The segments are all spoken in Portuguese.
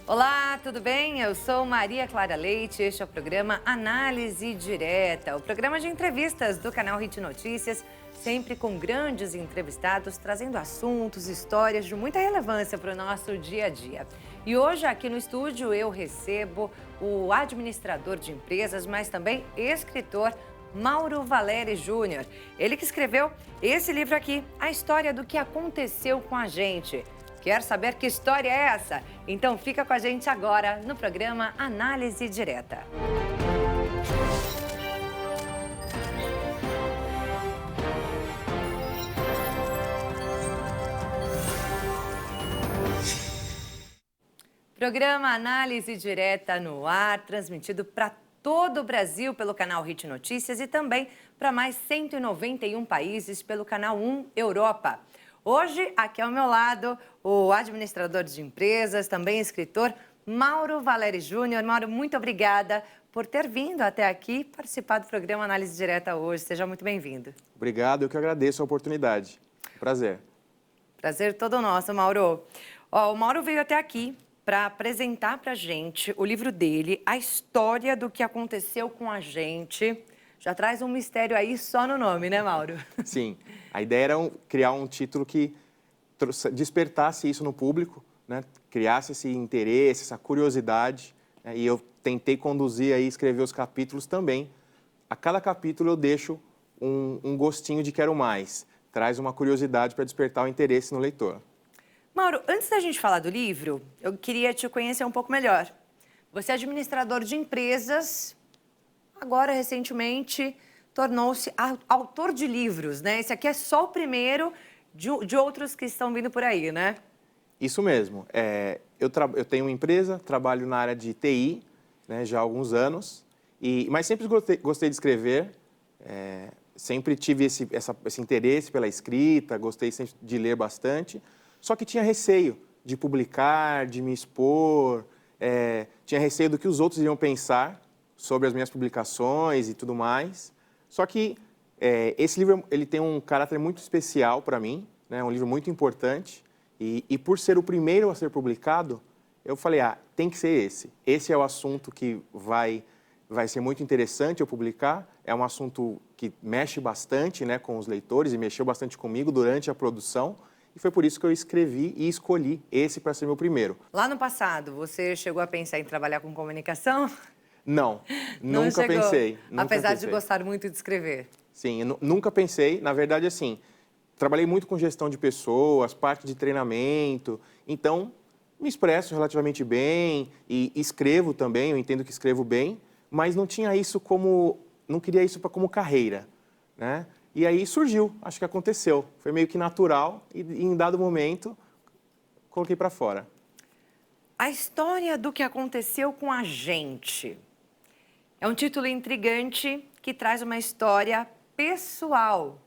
Olá, tudo bem? Eu sou Maria Clara Leite e este é o programa Análise Direta, o programa de entrevistas do canal Hit Notícias, sempre com grandes entrevistados, trazendo assuntos, histórias de muita relevância para o nosso dia a dia. E hoje aqui no estúdio eu recebo o administrador de empresas, mas também escritor, Mauro Valéry Júnior. Ele que escreveu esse livro aqui, A História do que Aconteceu com a Gente. Quer saber que história é essa? Então fica com a gente agora no programa Análise Direta. Programa Análise Direta no ar, transmitido para todo o Brasil pelo canal Hit Notícias e também para mais 191 países pelo canal 1 Europa. Hoje, aqui ao meu lado, o administrador de empresas, também escritor, Mauro Valéry Júnior. Mauro, muito obrigada por ter vindo até aqui participar do programa Análise Direta hoje. Seja muito bem-vindo. Obrigado, eu que agradeço a oportunidade. Prazer. Prazer todo nosso, Mauro. O Mauro veio até aqui para apresentar para a gente o livro dele, A História do que Aconteceu com a Gente. Já traz um mistério aí só no nome, né, Mauro? Sim, a ideia era criar um título que despertasse isso no público, né? Criasse esse interesse, essa curiosidade, né? E eu tentei conduzir aí, escrever os capítulos também. A cada capítulo eu deixo um gostinho de quero mais, traz uma curiosidade para despertar o interesse no leitor. Mauro, antes da gente falar do livro, eu queria te conhecer um pouco melhor. Você é administrador de empresas, agora, recentemente, tornou-se autor de livros, né? Esse aqui é só o primeiro de outros que estão vindo por aí, né? Isso mesmo. Eu tenho uma empresa, trabalho na área de TI, né, já há alguns anos, mas sempre gostei de escrever, sempre tive esse interesse pela escrita, gostei sempre de ler bastante, só que tinha receio de publicar, de me expor, tinha receio do que os outros iriam pensar sobre as minhas publicações e tudo mais. Só que esse livro ele tem um caráter muito especial para mim, né? É um livro muito importante. E por ser o primeiro a ser publicado, eu falei, tem que ser esse. Esse é o assunto que vai ser muito interessante eu publicar. É um assunto que mexe bastante, né, com os leitores e mexeu bastante comigo durante a produção. E foi por isso que eu escrevi e escolhi esse para ser meu primeiro. Lá no passado, você chegou a pensar em trabalhar com comunicação? Não, Não nunca chegou, pensei. apesar de gostar muito de escrever. Sim, eu nunca pensei. Na verdade, assim, trabalhei muito com gestão de pessoas, parte de treinamento. Então, me expresso relativamente bem e escrevo também. Eu entendo que escrevo bem, mas não tinha isso não queria isso como carreira, né? E aí surgiu, acho que aconteceu. Foi meio que natural e em dado momento coloquei para fora. A História do que Aconteceu com a Gente. É um título intrigante que traz uma história pessoal,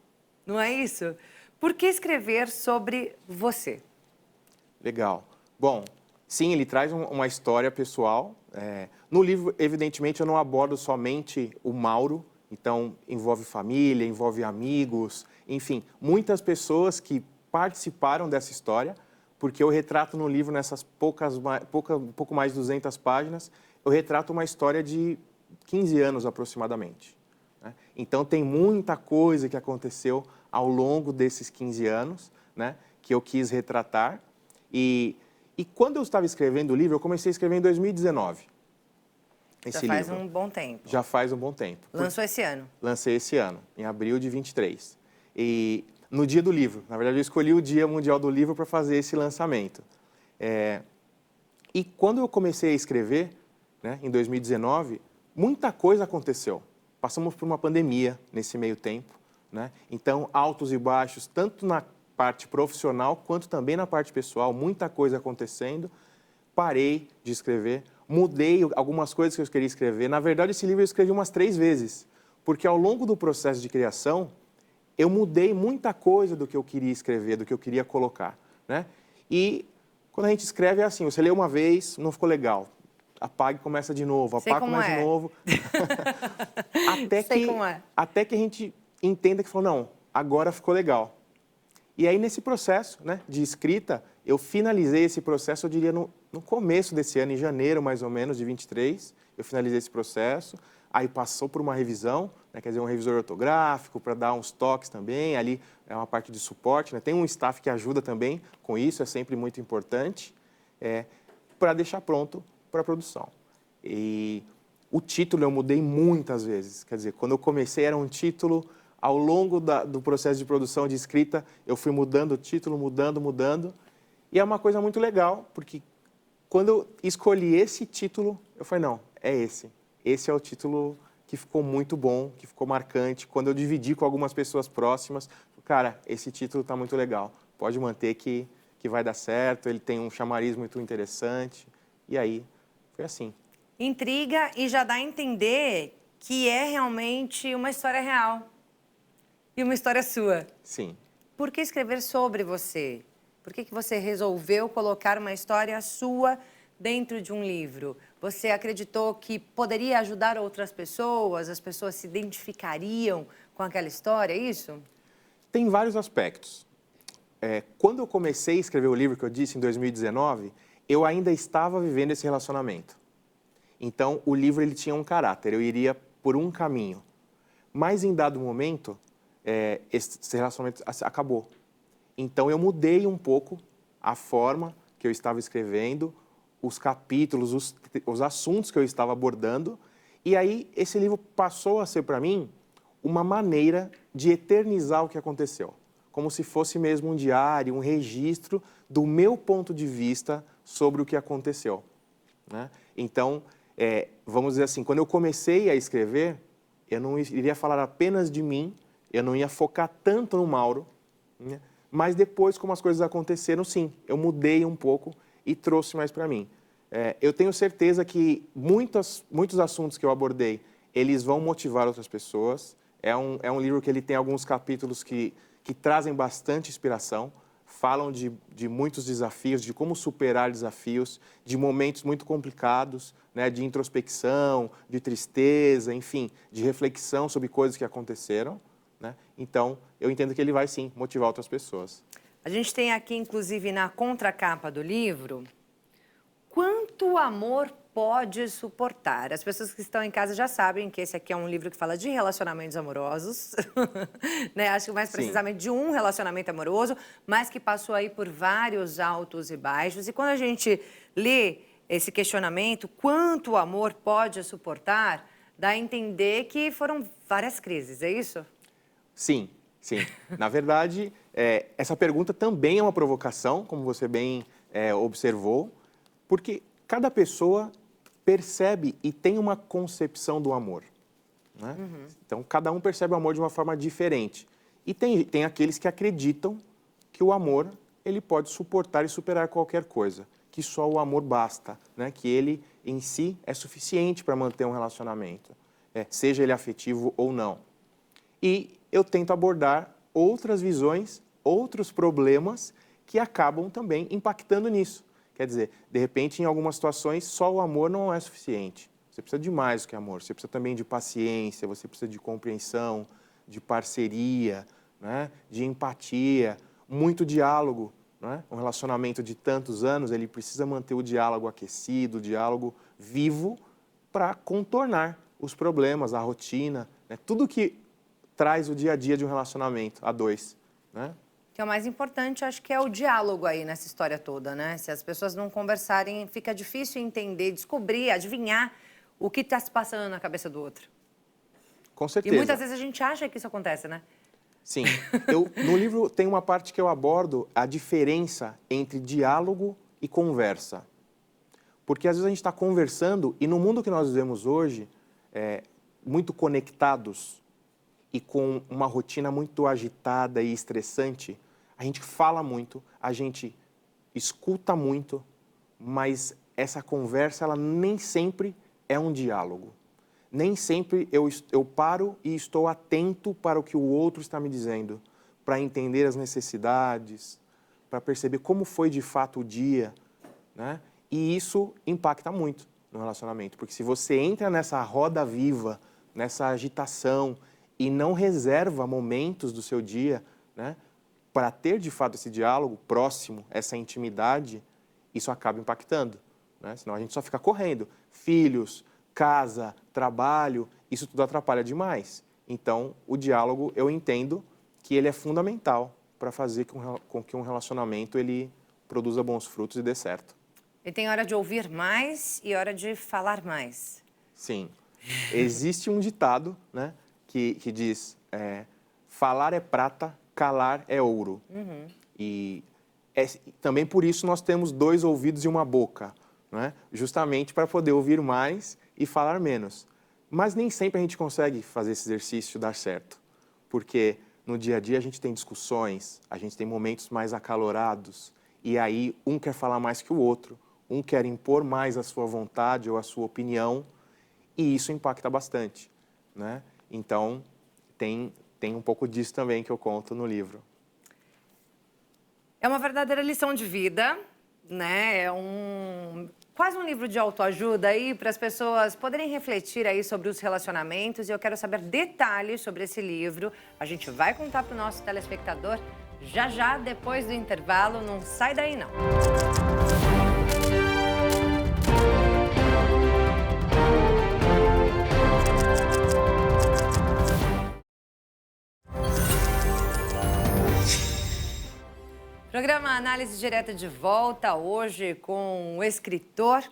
não é isso? Por que escrever sobre você? Legal. Bom, sim, ele traz uma história pessoal. No livro, evidentemente, eu não abordo somente o Mauro, então envolve família, envolve amigos, enfim, muitas pessoas que participaram dessa história, porque eu retrato no livro, nessas um pouco mais de 200 páginas, eu retrato uma história de 15 anos aproximadamente, né? Então tem muita coisa que aconteceu ao longo desses 15 anos, né, que eu quis retratar. E quando eu estava escrevendo o livro, eu comecei a escrever em 2019. Já faz um bom tempo. Já faz um bom tempo. Lançou esse ano? Lancei esse ano, em abril de 23. E no dia do livro. Na verdade, eu escolhi o Dia Mundial do Livro para fazer esse lançamento. E quando eu comecei a escrever, né, em 2019, muita coisa aconteceu. Passamos por uma pandemia nesse meio tempo, né? Então, altos e baixos, tanto na parte profissional quanto também na parte pessoal, muita coisa acontecendo. Parei de escrever, mudei algumas coisas que eu queria escrever. Na verdade, esse livro eu escrevi umas 3 vezes, porque ao longo do processo de criação, eu mudei muita coisa do que eu queria escrever, do que eu queria colocar, né? E quando a gente escreve é assim, você lê uma vez, não ficou legal, apaga e começa de novo, apaga e começa de novo. Até que a gente entenda que falou, não, agora ficou legal. E aí, nesse processo, né, de escrita, eu finalizei esse processo, eu diria, no começo desse ano, em janeiro, mais ou menos, de 23, eu finalizei esse processo. Aí passou por uma revisão, né, quer dizer, um revisor ortográfico para dar uns toques também, ali é uma parte de suporte, né, tem um staff que ajuda também com isso, é sempre muito importante, para deixar pronto para a produção. E o título eu mudei muitas vezes, quer dizer, quando eu comecei era um título, ao longo do processo de produção, de escrita, eu fui mudando o título, mudando, e é uma coisa muito legal, porque quando eu escolhi esse título, eu falei, não, é esse. Esse é o título que ficou muito bom, que ficou marcante. Quando eu dividi com algumas pessoas próximas, cara, esse título está muito legal. Pode manter que vai dar certo, ele tem um chamariz muito interessante. E aí, foi assim. Intriga e já dá a entender que é realmente uma história real. E uma história sua. Sim. Por que escrever sobre você? Por que você resolveu colocar uma história sua dentro de um livro? Você acreditou que poderia ajudar outras pessoas? As pessoas se identificariam com aquela história, é isso? Tem vários aspectos. Quando eu comecei a escrever o livro que eu disse em 2019, eu ainda estava vivendo esse relacionamento. Então, o livro ele tinha um caráter, eu iria por um caminho. Mas, em dado momento, esse relacionamento acabou. Então, eu mudei um pouco a forma que eu estava escrevendo, os capítulos, os assuntos que eu estava abordando. E aí, esse livro passou a ser, para mim, uma maneira de eternizar o que aconteceu. Como se fosse mesmo um diário, um registro do meu ponto de vista sobre o que aconteceu, né? Então, vamos dizer assim, quando eu comecei a escrever, eu não iria falar apenas de mim, eu não ia focar tanto no Mauro, né? Mas depois, como as coisas aconteceram, sim, eu mudei um pouco e trouxe mais para mim. Eu tenho certeza que muitos assuntos que eu abordei, eles vão motivar outras pessoas. É um livro que ele tem alguns capítulos que trazem bastante inspiração, falam de muitos desafios, de como superar desafios, de momentos muito complicados, né, de introspecção, de tristeza, enfim, de reflexão sobre coisas que aconteceram, né? Então, eu entendo que ele vai, sim, motivar outras pessoas. A gente tem aqui, inclusive, na contracapa do livro, quanto amor pode suportar? As pessoas que estão em casa já sabem que esse aqui é um livro que fala de relacionamentos amorosos, né? Acho que mais precisamente de um relacionamento amoroso, mas que passou aí por vários altos e baixos. E quando a gente lê esse questionamento, quanto amor pode suportar, dá a entender que foram várias crises, é isso? Sim, sim. Na verdade, essa pergunta também é uma provocação, como você bem observou, porque cada pessoa percebe e tem uma concepção do amor, né? Uhum. Então, cada um percebe o amor de uma forma diferente. E tem aqueles que acreditam que o amor ele pode suportar e superar qualquer coisa, que só o amor basta, né? Que ele, em si, é suficiente para manter um relacionamento, seja ele afetivo ou não. E eu tento abordar outras visões, outros problemas que acabam também impactando nisso. Quer dizer, de repente, em algumas situações, só o amor não é suficiente. Você precisa de mais do que amor. Você precisa também de paciência, você precisa de compreensão, de parceria, né? De empatia, muito diálogo, né? Um relacionamento de tantos anos, ele precisa manter o diálogo aquecido, o diálogo vivo para contornar os problemas, a rotina, né? Tudo que traz o dia a dia de um relacionamento a dois, né? Que é o mais importante, acho que é o diálogo aí nessa história toda, né? Se as pessoas não conversarem, fica difícil entender, descobrir, adivinhar o que está se passando na cabeça do outro. Com certeza. E muitas vezes a gente acha que isso acontece, né? Sim. No livro tem uma parte que eu abordo a diferença entre diálogo e conversa. Porque às vezes a gente está conversando e no mundo que nós vivemos hoje, muito conectados e com uma rotina muito agitada e estressante, a gente fala muito, a gente escuta muito, mas essa conversa ela nem sempre é um diálogo. Nem sempre eu paro e estou atento para o que o outro está me dizendo, para entender as necessidades, para perceber como foi de fato o dia, né? E isso impacta muito no relacionamento, porque se você entra nessa roda viva, nessa agitação e não reserva momentos do seu dia, né, para ter, de fato, esse diálogo próximo, essa intimidade, isso acaba impactando, né? Senão a gente só fica correndo. Filhos, casa, trabalho, isso tudo atrapalha demais. Então, o diálogo, eu entendo que ele é fundamental para fazer com que um relacionamento ele produza bons frutos e dê certo. E tem hora de ouvir mais e hora de falar mais. Sim. Existe um ditado, né, que diz, falar é prata, calar é ouro. E também por isso nós temos 2 ouvidos e uma boca, né, justamente para poder ouvir mais e falar menos. Mas nem sempre a gente consegue fazer esse exercício dar certo, porque no dia a dia a gente tem discussões, a gente tem momentos mais acalorados, e aí um quer falar mais que o outro, um quer impor mais a sua vontade ou a sua opinião, e isso impacta bastante, né? Então, tem um pouco disso também que eu conto no livro. É uma verdadeira lição de vida, né? Quase um livro de autoajuda aí para as pessoas poderem refletir aí sobre os relacionamentos. E eu quero saber detalhes sobre esse livro. A gente vai contar para o nosso telespectador já, depois do intervalo. Não sai daí, não. Programa Análise Direta de volta hoje com o escritor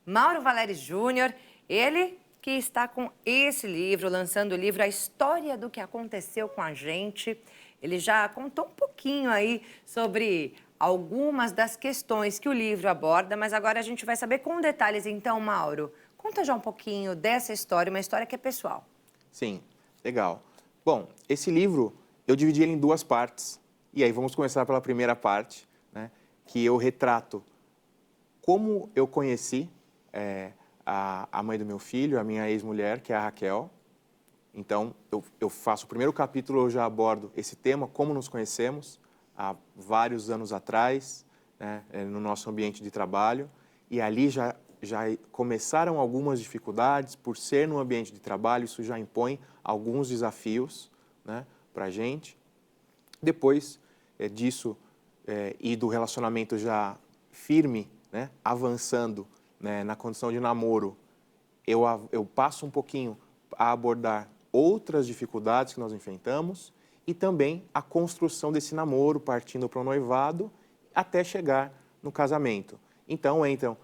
Mauro Valéry Júnior. Ele que está com esse livro, lançando o livro A História do que Aconteceu com a Gente. Ele já contou um pouquinho aí sobre algumas das questões que o livro aborda, mas agora a gente vai saber com detalhes. Então, Mauro, conta já um pouquinho dessa história, uma história que é pessoal. Sim, legal. Bom, esse livro eu dividi ele em 2 partes. E aí vamos começar pela primeira parte, né, que eu retrato como eu conheci a mãe do meu filho, a minha ex-mulher, que é a Raquel. Então, eu faço o primeiro capítulo, eu já abordo esse tema, como nos conhecemos, há vários anos atrás, né, no nosso ambiente de trabalho. E ali já começaram algumas dificuldades, por ser no ambiente de trabalho, isso já impõe alguns desafios, né, para a gente. Depois disso e do relacionamento já firme, né, avançando, né, na condição de namoro, eu passo um pouquinho a abordar outras dificuldades que nós enfrentamos e também a construção desse namoro, partindo para o noivado, até chegar no casamento. Então, entram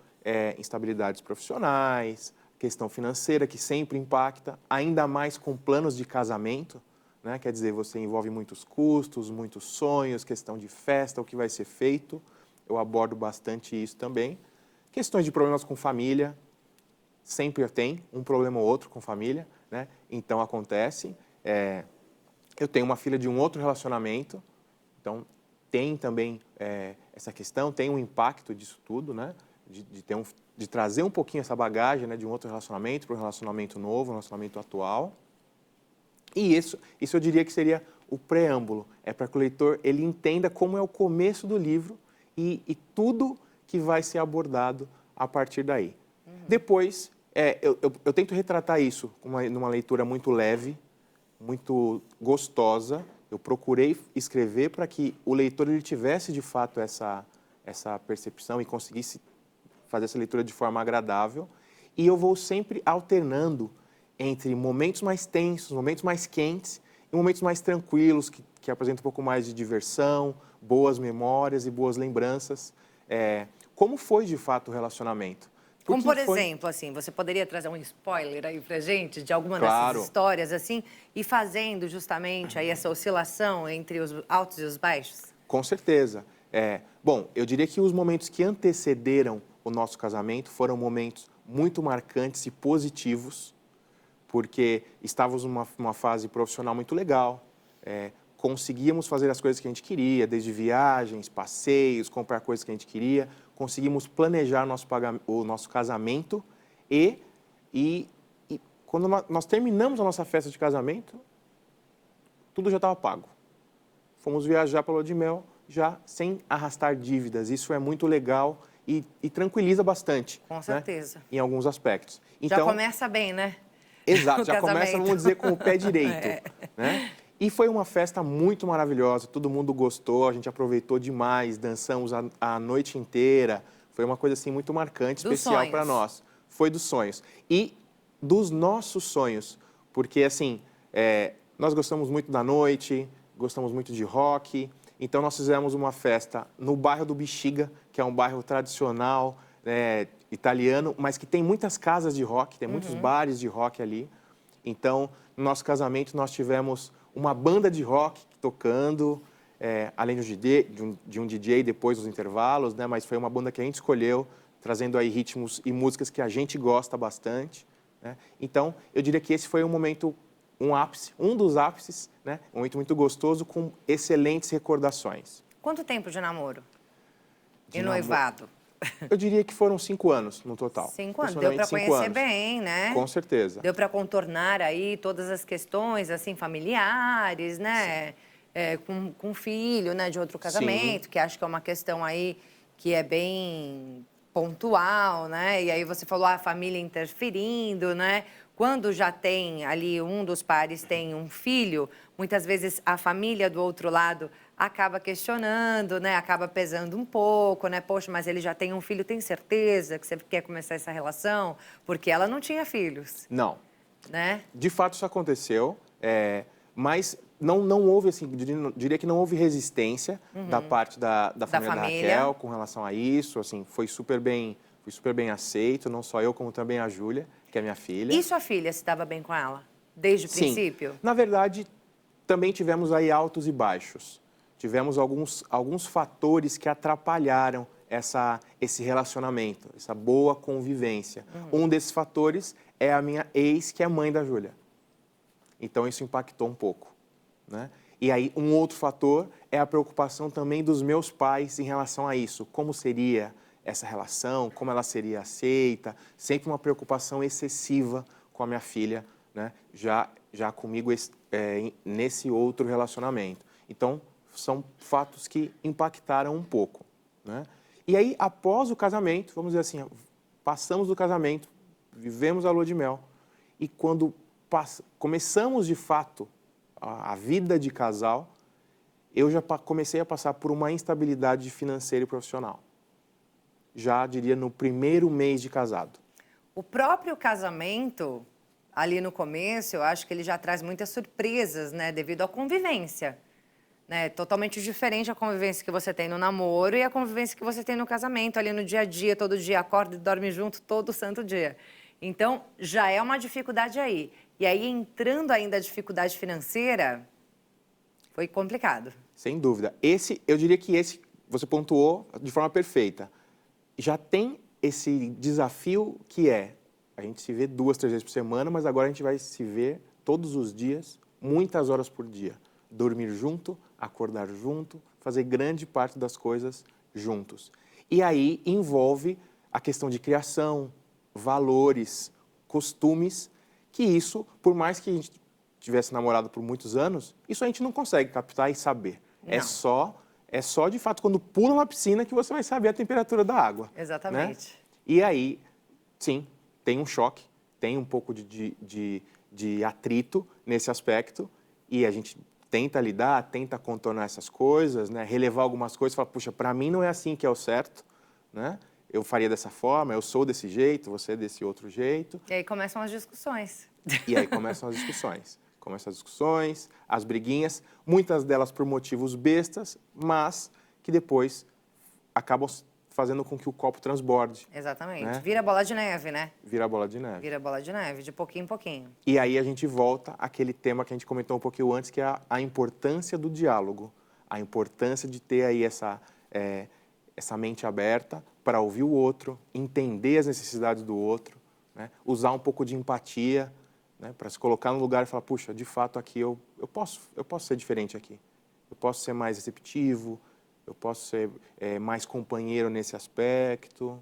instabilidades profissionais, questão financeira que sempre impacta, ainda mais com planos de casamento, né? Quer dizer, você envolve muitos custos, muitos sonhos, questão de festa, o que vai ser feito. Eu abordo bastante isso também. Questões de problemas com família, sempre tem um problema ou outro com família, né? Então, acontece. Eu tenho uma filha de um outro relacionamento, então tem também essa questão, tem um impacto disso tudo, né? De trazer um pouquinho essa bagagem, né, de um outro relacionamento para um relacionamento novo, um relacionamento atual. E isso eu diria que seria o preâmbulo, para que o leitor ele entenda como é o começo do livro e tudo que vai ser abordado a partir daí. Depois, eu tento retratar isso numa leitura muito leve, muito gostosa. Eu procurei escrever para que o leitor ele tivesse, de fato, essa percepção e conseguisse fazer essa leitura de forma agradável. E eu vou sempre alternando entre momentos mais tensos, momentos mais quentes e momentos mais tranquilos, que apresentam um pouco mais de diversão, boas memórias e boas lembranças. Como foi, de fato, o relacionamento? Como, por exemplo, assim, você poderia trazer um spoiler aí pra gente de alguma dessas histórias, assim, e fazendo justamente aí essa oscilação entre os altos e os baixos? Com certeza. Bom, eu diria que os momentos que antecederam o nosso casamento foram momentos muito marcantes e positivos, porque estávamos numa fase profissional muito legal, conseguíamos fazer as coisas que a gente queria, desde viagens, passeios, comprar coisas que a gente queria, conseguimos planejar o nosso casamento e quando nós terminamos a nossa festa de casamento, tudo já estava pago. Fomos viajar para a lua de mel já sem arrastar dívidas. Isso é muito legal e tranquiliza bastante. Com certeza. Né, em alguns aspectos. Então, já começa bem, né? Exato, já começa, vamos dizer, com o pé direito. Né? E foi uma festa muito maravilhosa, todo mundo gostou, a gente aproveitou demais, dançamos a noite inteira. Foi uma coisa assim muito marcante, especial para nós. Foi dos sonhos. E dos nossos sonhos, porque assim, nós gostamos muito da noite, gostamos muito de rock, então nós fizemos uma festa no bairro do Bexiga, que é um bairro tradicional, italiano, mas que tem muitas casas de rock, tem muitos bares de rock ali. Então, no nosso casamento, nós tivemos uma banda de rock tocando, além de um DJ depois dos intervalos, né? Mas foi uma banda que a gente escolheu, trazendo aí ritmos e músicas que a gente gosta bastante, né? Então, eu diria que esse foi um momento, um dos ápices, né? Um momento muito gostoso, com excelentes recordações. Quanto tempo de namoro? E noivado? Eu diria que foram 5 anos no total. 5 anos, deu para conhecer bem, né? Com certeza. Deu para contornar aí todas as questões, assim, familiares, né? Com filho, né, de outro casamento, que acho que é uma questão aí que é bem pontual, né? E aí você falou a família interferindo, né? Quando já tem ali, um dos pares tem um filho, muitas vezes a família do outro lado acaba questionando, né? Acaba pesando um pouco, né? Poxa, mas ele já tem um filho, tem certeza que você quer começar essa relação? Porque ela não tinha filhos. Não. Né? De fato, isso aconteceu, mas não houve, assim, diria que não houve resistência da parte da família da Raquel com relação a isso, assim, foi super bem aceito, não só eu, como também a Júlia, que é minha filha. E sua filha se dava bem com ela, desde o princípio? Sim. Na verdade, também tivemos aí altos e baixos. Tivemos alguns fatores que atrapalharam esse relacionamento, essa boa convivência. Um desses fatores é a minha ex, que é mãe da Júlia. Então, isso impactou um pouco, né? E aí, um outro fator é a preocupação também dos meus pais em relação a isso. Como seria essa relação, como ela seria aceita, sempre uma preocupação excessiva com a minha filha, né? Já comigo nesse outro relacionamento. Então, são fatos que impactaram um pouco, né? E aí, após o casamento, vamos dizer assim, passamos do casamento, vivemos a lua de mel, e quando começamos de fato a vida de casal, eu já comecei a passar por uma instabilidade financeira e profissional. Já diria no primeiro mês de casado. O próprio casamento, ali no começo, eu acho que ele já traz muitas surpresas, né? Devido à convivência, né? Totalmente diferente a convivência que você tem no namoro e a convivência que você tem no casamento, ali no dia a dia, todo dia acorda e dorme junto todo santo dia. Então, já é uma dificuldade aí. E aí, entrando ainda a dificuldade financeira, foi complicado. Sem dúvida. Eu diria que esse, você pontuou de forma perfeita. Já tem esse desafio que a gente se vê 2, 3 vezes por semana, mas agora a gente vai se ver todos os dias, muitas horas por dia. Dormir junto, acordar junto, fazer grande parte das coisas juntos. E aí envolve a questão de criação, valores, costumes, que isso, por mais que a gente tivesse namorado por muitos anos, isso a gente não consegue captar e saber. Não. É só, de fato, quando pula na piscina que você vai saber a temperatura da água. Exatamente. Né? E aí, sim, tem um choque, tem um pouco de atrito nesse aspecto, e a gente tenta lidar, tenta contornar essas coisas, né? Relevar algumas coisas, falar, puxa, para mim não é assim que é o certo, né? Eu faria dessa forma, eu sou desse jeito, você é desse outro jeito. E aí começam as discussões. E aí começam as discussões. Começam as discussões, as briguinhas, muitas delas por motivos bestas, mas que depois acabam fazendo com que o copo transborde. Exatamente. Né? Vira bola de neve, né? Vira bola de neve. Vira bola de neve, de pouquinho em pouquinho. E aí a gente volta àquele tema que a gente comentou um pouquinho antes, que é a importância do diálogo. A importância de ter aí essa mente aberta para ouvir o outro, entender as necessidades do outro, né? Usar um pouco de empatia, né? Para se colocar no lugar e falar, puxa, de fato aqui eu posso ser diferente aqui. Eu posso ser mais receptivo, eu posso ser mais companheiro nesse aspecto.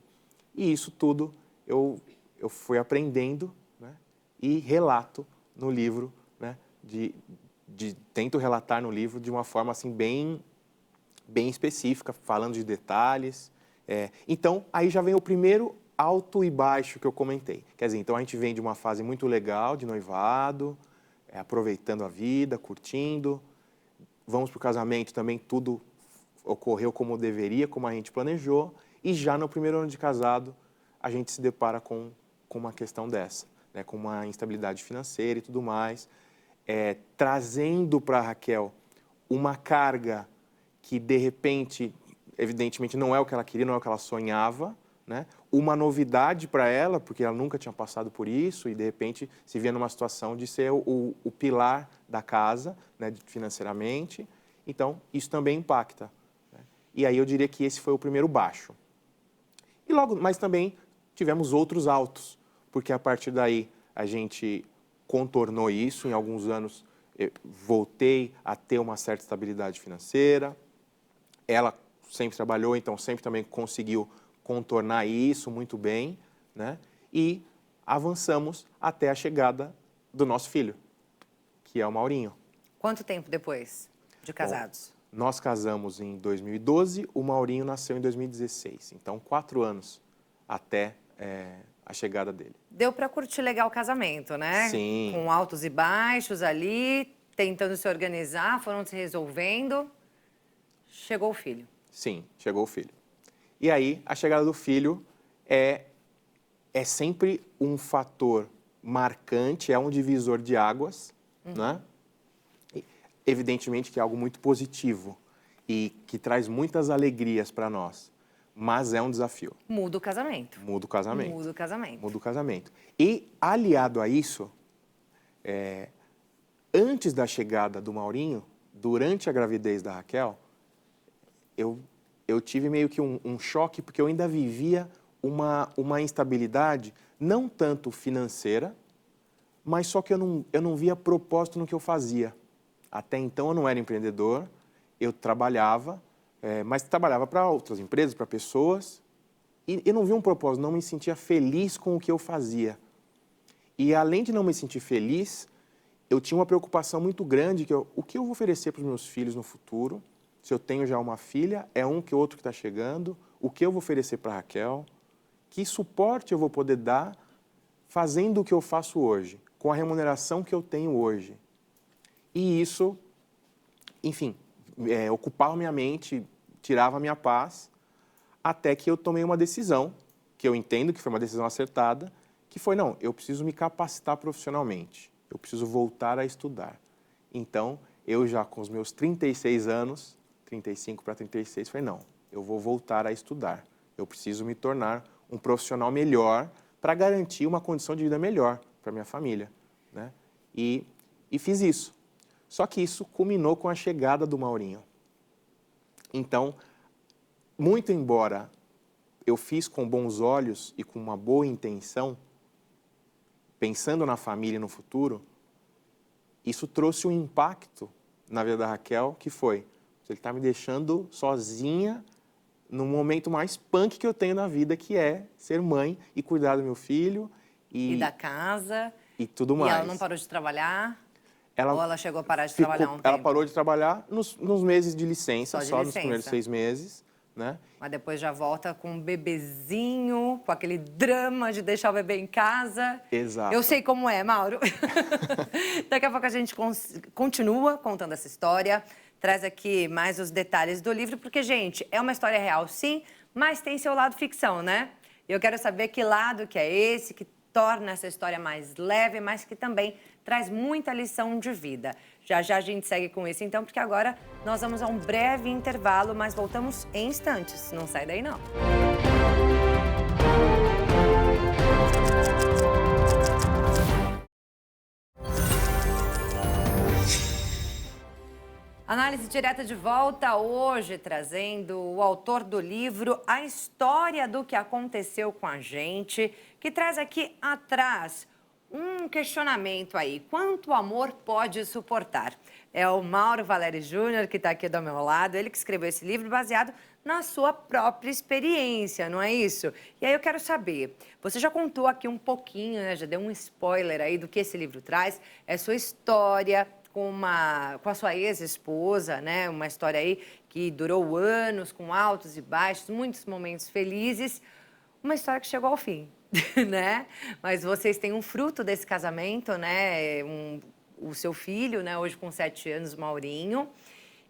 E isso tudo eu fui aprendendo, né? E relato no livro, né? Tento relatar no livro de uma forma assim bem específica, falando de detalhes. Então, aí já vem o primeiro alto e baixo que eu comentei. Quer dizer, então a gente vem de uma fase muito legal, de noivado, aproveitando a vida, curtindo. Vamos para o casamento também, tudo ocorreu como deveria, como a gente planejou. E já no primeiro ano de casado, a gente se depara com uma questão dessa, né? Com uma instabilidade financeira e tudo mais. Trazendo para a Raquel uma carga que, de repente, evidentemente não é o que ela queria, não é o que ela sonhava, né? Uma novidade para ela, porque ela nunca tinha passado por isso e, de repente, se via numa situação de ser o pilar da casa, né, financeiramente. Então, isso também impacta, né? E aí eu diria que esse foi o primeiro baixo. E logo, mas também tivemos outros altos, porque a partir daí a gente contornou isso. Em alguns anos eu voltei a ter uma certa estabilidade financeira. Ela sempre trabalhou, então sempre também conseguiu contornar isso muito bem, né? E avançamos até a chegada do nosso filho, que é o Maurinho. Quanto tempo depois de casados? Bom, nós casamos em 2012, o Maurinho nasceu em 2016. Então, 4 anos até a chegada dele. Deu para curtir legal o casamento, né? Sim. Com altos e baixos ali, tentando se organizar, foram se resolvendo. Chegou o filho. Sim, chegou o filho. E aí, a chegada do filho é sempre um fator marcante, é um divisor de águas, né? E, evidentemente que é algo muito positivo e que traz muitas alegrias para nós, mas é um desafio. Muda o casamento. Muda o casamento. Muda o casamento. Muda o casamento. E, aliado a isso, antes da chegada do Maurinho, durante a gravidez da Raquel, eu tive meio que um choque, porque eu ainda vivia uma instabilidade, não tanto financeira, mas só que eu não via propósito no que eu fazia. Até então eu não era empreendedor, eu trabalhava, mas trabalhava para outras empresas, para pessoas, e eu não via um propósito, não me sentia feliz com o que eu fazia. E além de não me sentir feliz, eu tinha uma preocupação muito grande, o que eu vou oferecer para os meus filhos no futuro? Se eu tenho já uma filha, é um que outro que está chegando, o que eu vou oferecer para a Raquel? Que suporte eu vou poder dar fazendo o que eu faço hoje, com a remuneração que eu tenho hoje? E isso, enfim, ocupava minha mente, tirava a minha paz, até que eu tomei uma decisão, que eu entendo que foi uma decisão acertada, que foi, não, eu preciso me capacitar profissionalmente, eu preciso voltar a estudar. Então, eu já com os meus 36 anos, 35 para 36, falei, não, eu vou voltar a estudar. Eu preciso me tornar um profissional melhor para garantir uma condição de vida melhor para minha família, né? E fiz isso. Só que isso culminou com a chegada do Maurinho. Então, muito embora eu fiz com bons olhos e com uma boa intenção, pensando na família e no futuro, isso trouxe um impacto na vida da Raquel, que foi, ele está me deixando sozinha no momento mais punk que eu tenho na vida, que é ser mãe e cuidar do meu filho. E da casa. E tudo mais. E ela não parou de trabalhar? Ou ela chegou a parar de trabalhar um tempo? Ela parou de trabalhar nos meses de licença, só nos primeiros 6 meses, né? Mas depois já volta com um bebezinho, com aquele drama de deixar o bebê em casa. Exato. Eu sei como é, Mauro. Daqui a pouco a gente continua contando essa história, traz aqui mais os detalhes do livro, porque, gente, é uma história real, sim, mas tem seu lado ficção, né? Eu quero saber que lado que é esse, que torna essa história mais leve, mas que também traz muita lição de vida. Já já a gente segue com isso, então, porque agora nós vamos a um breve intervalo, mas voltamos em instantes. Não sai daí, não. Análise direta de volta hoje, trazendo o autor do livro A História do que Aconteceu com a Gente, que traz aqui atrás um questionamento aí. Quanto amor pode suportar? É o Mauro Valério Júnior, que está aqui do meu lado, ele que escreveu esse livro baseado na sua própria experiência, não é isso? E aí eu quero saber, você já contou aqui um pouquinho, né? Já deu um spoiler aí do que esse livro traz, é sua história com a sua ex-esposa, né? Uma história aí que durou anos, com altos e baixos, muitos momentos felizes, uma história que chegou ao fim, né? Mas vocês têm um fruto desse casamento, né? o seu filho, né? Hoje com 7 anos, Maurinho.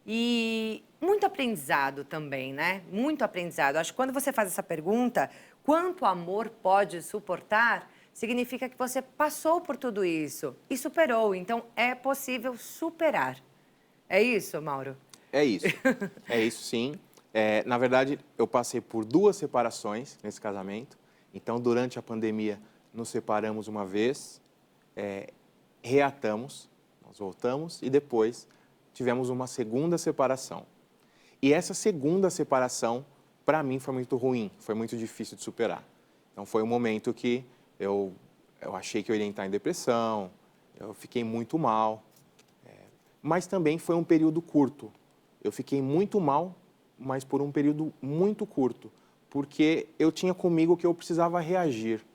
E muito aprendizado também, né? Muito aprendizado. Acho que quando você faz essa pergunta, quanto amor pode suportar, significa que você passou por tudo isso e superou. Então, é possível superar. É isso, Mauro? É isso. É isso, sim. Na verdade, eu passei por 2 separações nesse casamento. Então, durante a pandemia, nos separamos uma vez, reatamos, nós voltamos e depois tivemos uma segunda separação. E essa segunda separação, para mim, foi muito ruim, foi muito difícil de superar. Então, foi um momento que eu achei que eu iria entrar em depressão, eu fiquei muito mal, mas também foi um período curto. Eu fiquei muito mal, mas por um período muito curto, porque eu tinha comigo que eu precisava reagir.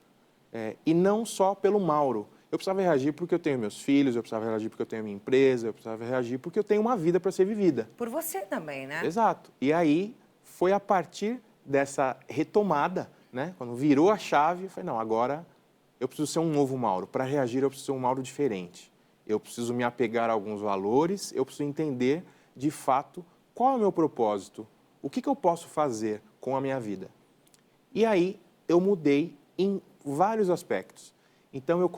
E não só pelo Mauro. Eu precisava reagir porque eu tenho meus filhos, eu precisava reagir porque eu tenho minha empresa, eu precisava reagir porque eu tenho uma vida para ser vivida. Por você também, né? Exato. E aí foi a partir dessa retomada, né? Quando virou a chave, eu falei, não, agora eu preciso ser um novo Mauro. Para reagir, eu preciso ser um Mauro diferente. Eu preciso me apegar a alguns valores, eu preciso entender, de fato, qual é o meu propósito, o que eu posso fazer com a minha vida. E aí eu mudei em vários aspectos. Então eu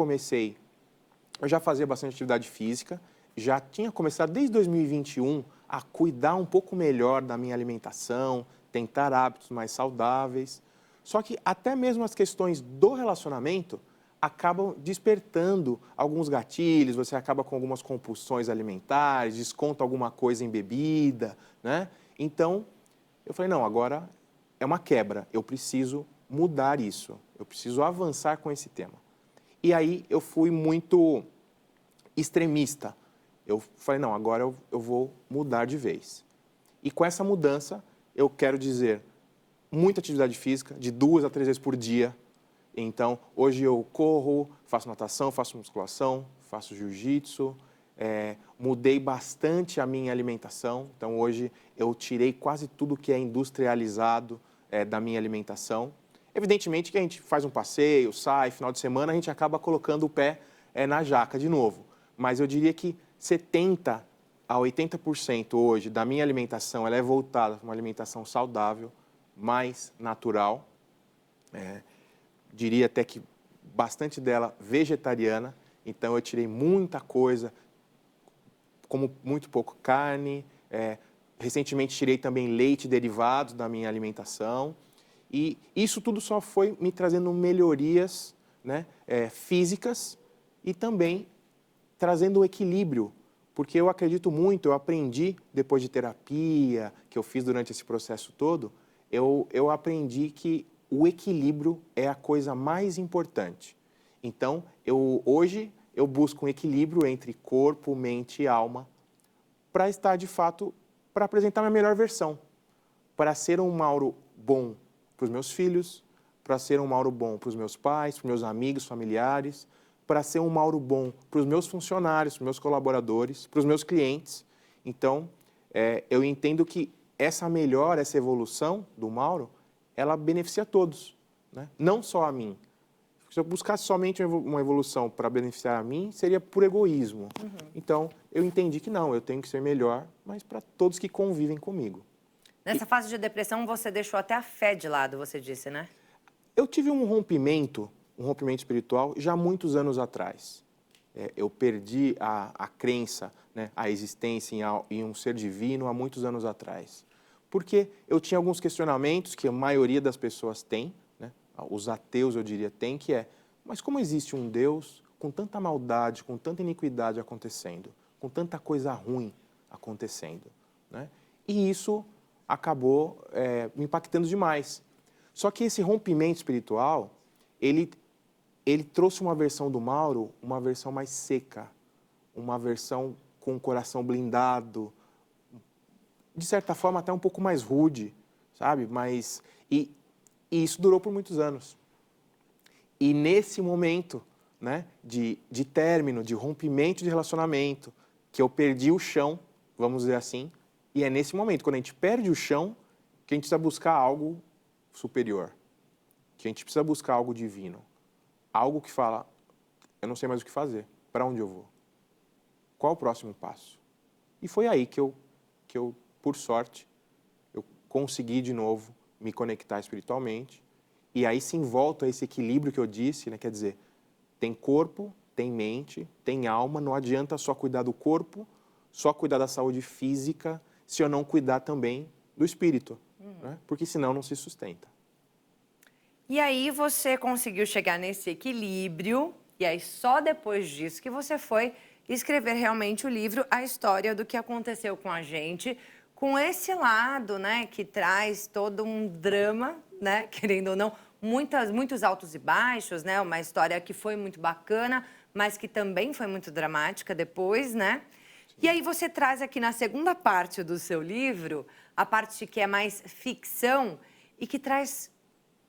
já fazia bastante atividade física, já tinha começado desde 2021 a cuidar um pouco melhor da minha alimentação, tentar hábitos mais saudáveis. Só que até mesmo as questões do relacionamento acabam despertando alguns gatilhos, você acaba com algumas compulsões alimentares, desconta alguma coisa em bebida, né? Então, eu falei, não, agora é uma quebra, eu preciso mudar isso, eu preciso avançar com esse tema. E aí eu fui muito extremista. Eu falei, não, agora eu vou mudar de vez. E com essa mudança, eu quero dizer, muita atividade física, de 2 a 3 vezes por dia. Então, hoje eu corro, faço natação, faço musculação, faço jiu-jitsu, mudei bastante a minha alimentação. Então, hoje eu tirei quase tudo que é industrializado da minha alimentação. Evidentemente que a gente faz um passeio, sai, final de semana, a gente acaba colocando o pé na jaca de novo. Mas eu diria que 70% a 80% hoje da minha alimentação ela é voltada para uma alimentação saudável, mais natural. Diria até que bastante dela vegetariana. Então, eu tirei muita coisa, como muito pouco carne. Recentemente, tirei também leite e derivados da minha alimentação. E isso tudo só foi me trazendo melhorias, né, físicas e também trazendo o equilíbrio, porque eu acredito muito, eu aprendi depois de terapia, que eu fiz durante esse processo todo, eu aprendi que o equilíbrio é a coisa mais importante. Então, hoje eu busco um equilíbrio entre corpo, mente e alma para estar, de fato, para apresentar minha melhor versão, para ser um Mauro bom para os meus filhos, para ser um Mauro bom para os meus pais, para os meus amigos, familiares, para ser um Mauro bom para os meus funcionários, para os meus colaboradores, para os meus clientes. Então, eu entendo que essa melhora, essa evolução do Mauro, ela beneficia a todos, né? Não só a mim. Se eu buscasse somente uma evolução para beneficiar a mim, seria por egoísmo. Uhum. Então, eu entendi que não, eu tenho que ser melhor, mas para todos que convivem comigo. Nessa fase de depressão, você deixou até a fé de lado, você disse, né? Eu tive um rompimento espiritual já há muitos anos atrás. Eu perdi a crença, né, a existência em um ser divino há muitos anos atrás. Porque eu tinha alguns questionamentos que a maioria das pessoas tem, né, os ateus, eu diria, tem, que mas como existe um Deus com tanta maldade, com tanta iniquidade acontecendo, com tanta coisa ruim acontecendo, né? E isso acabou me impactando demais. Só que esse rompimento espiritual, ele trouxe uma versão do Mauro, uma versão mais seca, uma versão com o coração blindado, de certa forma até um pouco mais rude, sabe? E isso durou por muitos anos. E nesse momento, né, de término, de rompimento de relacionamento, que eu perdi o chão, vamos dizer assim, e é nesse momento, quando a gente perde o chão, que a gente precisa buscar algo superior, que a gente precisa buscar algo divino, algo que fala, eu não sei mais o que fazer, para onde eu vou? Qual o próximo passo? E foi aí que eu, por sorte, eu consegui de novo me conectar espiritualmente. E aí sim volto a esse equilíbrio que eu disse, né? Quer dizer, tem corpo, tem mente, tem alma, não adianta só cuidar do corpo, só cuidar da saúde física, se eu não cuidar também do espírito, né? Porque senão não se sustenta. E aí você conseguiu chegar nesse equilíbrio, e aí só depois disso que você foi escrever realmente o livro, a história do que aconteceu com a gente, com esse lado, né, que traz todo um drama, né, querendo ou não, muitos altos e baixos, né, uma história que foi muito bacana, mas que também foi muito dramática depois, né? E aí você traz aqui na segunda parte do seu livro, a parte que é mais ficção e que traz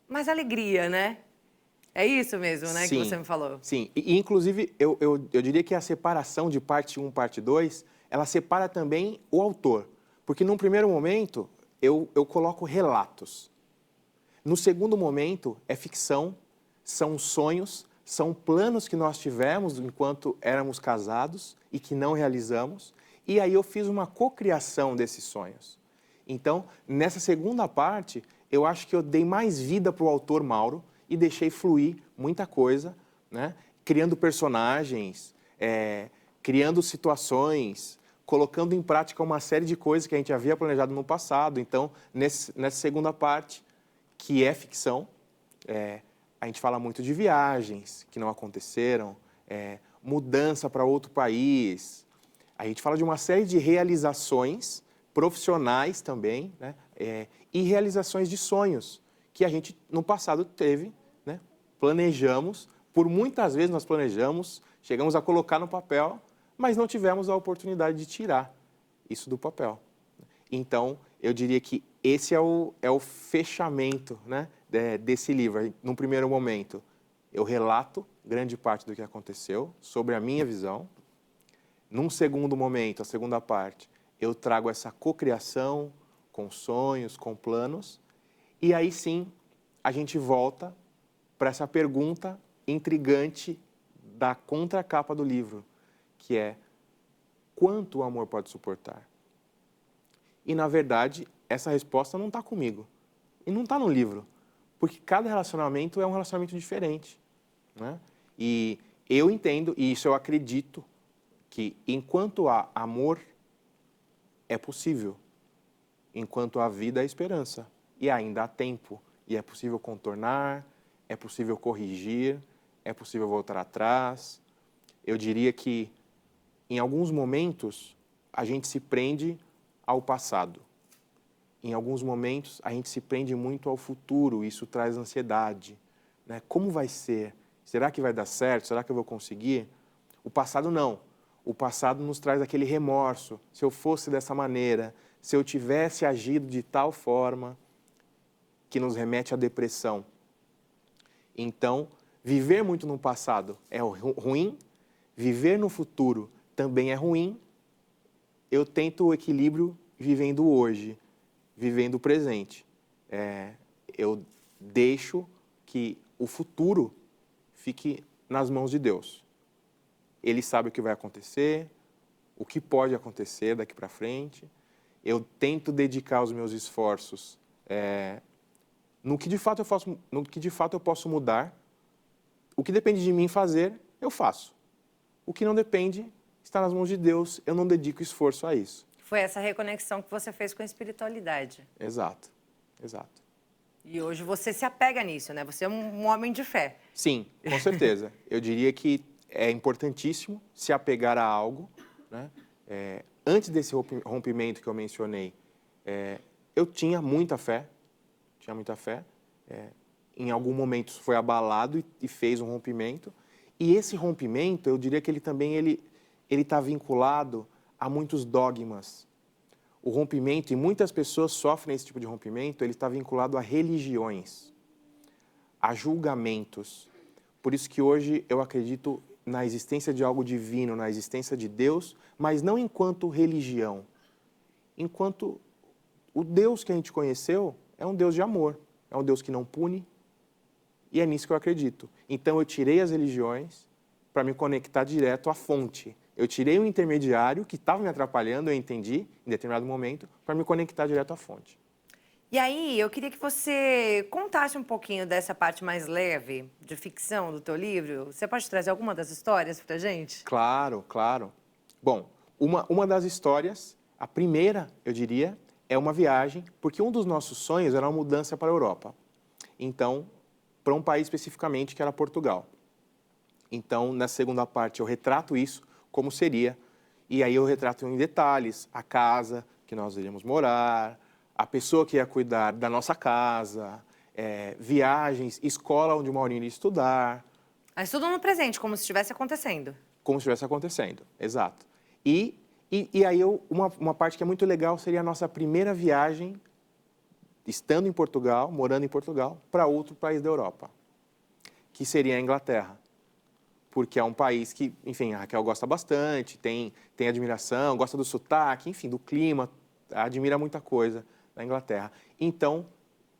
mais alegria, né? É isso mesmo, né, que você me falou? Sim, e inclusive eu diria que a separação de parte 1 e parte 2, ela separa também o autor. Porque num primeiro momento eu coloco relatos. No segundo momento é ficção, são sonhos, são planos que nós tivemos enquanto éramos casados e que não realizamos. E aí eu fiz uma cocriação desses sonhos. Então, nessa segunda parte, eu acho que eu dei mais vida para o autor Mauro e deixei fluir muita coisa, né? Criando personagens, criando situações, colocando em prática uma série de coisas que a gente havia planejado no passado. Então, nessa segunda parte, que é ficção, a gente fala muito de viagens que não aconteceram, mudança para outro país. A gente fala de uma série de realizações profissionais também, né? E realizações de sonhos que a gente no passado teve, né? Planejamos, por muitas vezes nós planejamos, chegamos a colocar no papel, mas não tivemos a oportunidade de tirar isso do papel. Então, eu diria que esse é o fechamento, né, desse livro. Num primeiro momento, eu relato grande parte do que aconteceu, sobre a minha visão. Num segundo momento, a segunda parte, eu trago essa cocriação com sonhos, com planos. E aí sim, a gente volta para essa pergunta intrigante da contracapa do livro, que é: quanto o amor pode suportar? E, na verdade, essa resposta não está comigo. E não está no livro. Porque cada relacionamento é um relacionamento diferente, né? E eu entendo, e isso eu acredito, que enquanto há amor, é possível. Enquanto há vida, há esperança. E ainda há tempo. E é possível contornar, é possível corrigir, é possível voltar atrás. Eu diria que, em alguns momentos, a gente se prende ao passado. Em alguns momentos, a gente se prende muito ao futuro, isso traz ansiedade, né? Como vai ser? Será que vai dar certo? Será que eu vou conseguir? O passado não. O passado nos traz aquele remorso. Se eu fosse dessa maneira, se eu tivesse agido de tal forma, que nos remete à depressão. Então, viver muito no passado é ruim, viver no futuro também é ruim. Eu tento o equilíbrio vivendo hoje, vivendo o presente. Eu deixo que o futuro fique nas mãos de Deus. Ele sabe o que vai acontecer, o que pode acontecer daqui para frente. Eu tento dedicar os meus esforços no que de fato eu posso mudar. O que depende de mim fazer, eu faço. O que não depende está nas mãos de Deus, eu não dedico esforço a isso. Foi essa reconexão que você fez com a espiritualidade. Exato, exato. E hoje você se apega nisso, né? Você é um homem de fé. Sim, com certeza. Eu diria que é importantíssimo se apegar a algo, né? Antes desse rompimento que eu mencionei, eu tinha muita fé. Em algum momento isso foi abalado e fez um rompimento. E esse rompimento, eu diria que ele também ele está vinculado a muitos dogmas. O rompimento, e muitas pessoas sofrem esse tipo de rompimento, ele está vinculado a religiões, a julgamentos. Por isso que hoje eu acredito na existência de algo divino, na existência de Deus, mas não enquanto religião. Enquanto o Deus que a gente conheceu é um Deus de amor, é um Deus que não pune, e é nisso que eu acredito. Então eu tirei as religiões para me conectar direto à fonte, eu tirei um intermediário que estava me atrapalhando, eu entendi, em determinado momento, para me conectar direto à fonte. E aí, eu queria que você contasse um pouquinho dessa parte mais leve de ficção do teu livro. Você pode trazer alguma das histórias pra gente? Claro, claro. Bom, uma das histórias, a primeira, eu diria, é uma viagem, porque um dos nossos sonhos era uma mudança para a Europa. Então, para um país especificamente, que era Portugal. Então, na segunda parte, eu retrato isso, como seria, e aí eu retrato em detalhes a casa que nós iríamos morar, a pessoa que ia cuidar da nossa casa, viagens, escola onde o Maurinho iria estudar. Mas tudo no presente, como se estivesse acontecendo. Como se estivesse acontecendo, exato. E aí uma parte que é muito legal seria a nossa primeira viagem, estando em Portugal, morando em Portugal, para outro país da Europa, que seria a Inglaterra. Porque é um país que, enfim, a Raquel gosta bastante, tem admiração, gosta do sotaque, enfim, do clima, admira muita coisa da Inglaterra. Então,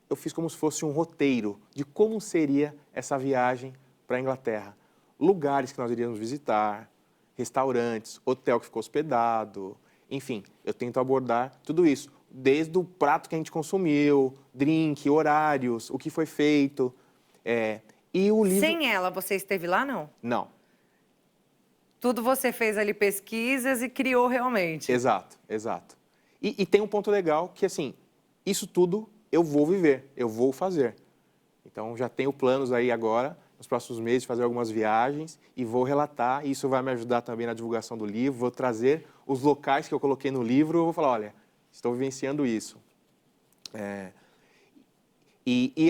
eu fiz como se fosse um roteiro de como seria essa viagem para a Inglaterra. Lugares que nós iríamos visitar, restaurantes, hotel que ficou hospedado, enfim, eu tento abordar tudo isso, desde o prato que a gente consumiu, drink, horários, o que foi feito. E o livro... Sem ela, você esteve lá, não? Não. Tudo você fez ali pesquisas e criou realmente. Exato, exato. E tem um ponto legal que, assim, isso tudo eu vou viver, eu vou fazer. Então, já tenho planos aí agora, nos próximos meses, de fazer algumas viagens e vou relatar. Isso vai me ajudar também na divulgação do livro. Vou trazer os locais que eu coloquei no livro. Eu vou falar, olha, estou vivenciando isso. Da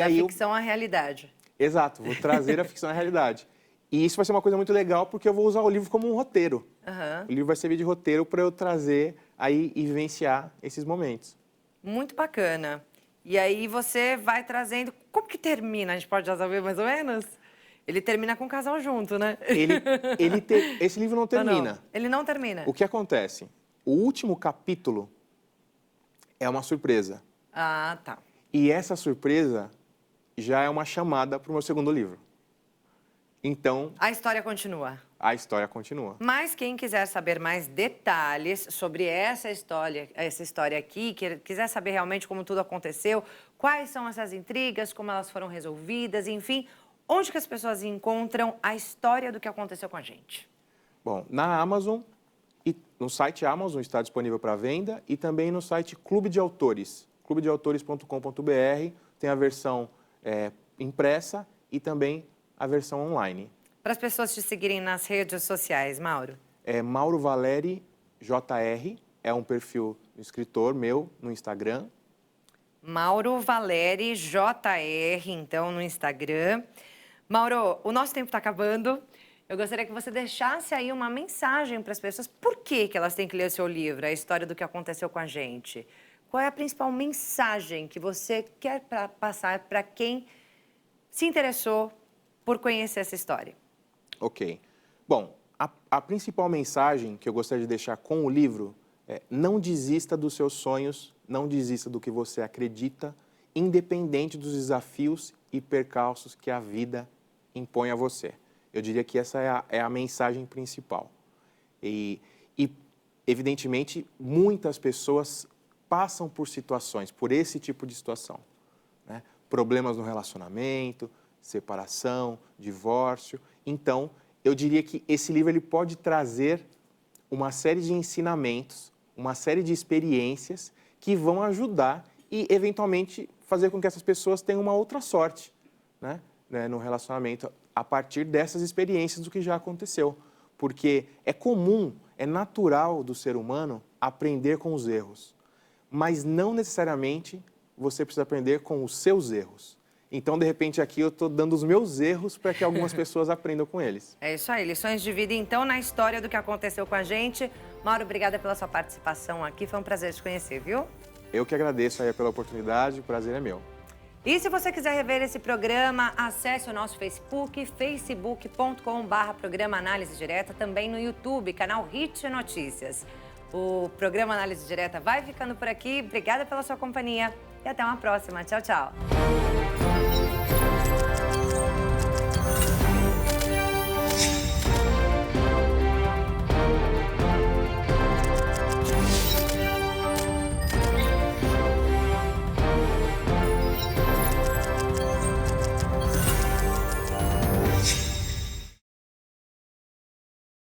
ficção à realidade. Exato, vou trazer a ficção à realidade. E isso vai ser uma coisa muito legal, porque eu vou usar o livro como um roteiro. Uhum. O livro vai servir de roteiro para eu trazer aí e vivenciar esses momentos. Muito bacana. E aí você vai trazendo... Como que termina? A gente pode já saber mais ou menos? Ele termina com o casal junto, né? Esse livro não termina. Não. Ele não termina? O que acontece? O último capítulo é uma surpresa. Ah, tá. E essa surpresa já é uma chamada para o meu segundo livro. Então... A história continua. A história continua. Mas quem quiser saber mais detalhes sobre essa história aqui, quiser saber realmente como tudo aconteceu, quais são essas intrigas, como elas foram resolvidas, enfim, onde que as pessoas encontram a história do que aconteceu com a gente? Bom, na Amazon, e no site Amazon está disponível para venda e também no site Clube de Autores, clubedeautores.com.br, tem a versão impressa e também a versão online. Para as pessoas te seguirem nas redes sociais, Mauro? Mauro Valeri JR, é um perfil do escritor meu no Instagram. Mauro Valeri JR, então, no Instagram. Mauro, o nosso tempo está acabando. Eu gostaria que você deixasse aí uma mensagem para as pessoas. Por que elas têm que ler o seu livro, a história do que aconteceu com a gente? Qual é a principal mensagem que você quer passar para quem se interessou por conhecer essa história? Ok. Bom, a principal mensagem que eu gostaria de deixar com o livro é: não desista dos seus sonhos, não desista do que você acredita, independente dos desafios e percalços que a vida impõe a você. Eu diria que essa é a mensagem principal. E, evidentemente, muitas pessoas passam por situações, por esse tipo de situação, né? Problemas no relacionamento, separação, divórcio. Então, eu diria que esse livro ele pode trazer uma série de ensinamentos, uma série de experiências que vão ajudar e, eventualmente, fazer com que essas pessoas tenham uma outra sorte, né, no relacionamento, a partir dessas experiências do que já aconteceu. Porque é comum, é natural do ser humano aprender com os erros, mas não necessariamente você precisa aprender com os seus erros. Então, de repente, aqui eu estou dando os meus erros para que algumas pessoas aprendam com eles. É isso aí, lições de vida, então, na história do que aconteceu com a gente. Mauro, obrigada pela sua participação aqui, foi um prazer te conhecer, viu? Eu que agradeço aí pela oportunidade, o prazer é meu. E se você quiser rever esse programa, acesse o nosso Facebook, facebook.com/programa Análise Direta, também no YouTube, canal Hit Notícias. O programa Análise Direta vai ficando por aqui, obrigada pela sua companhia e até uma próxima. Tchau, tchau.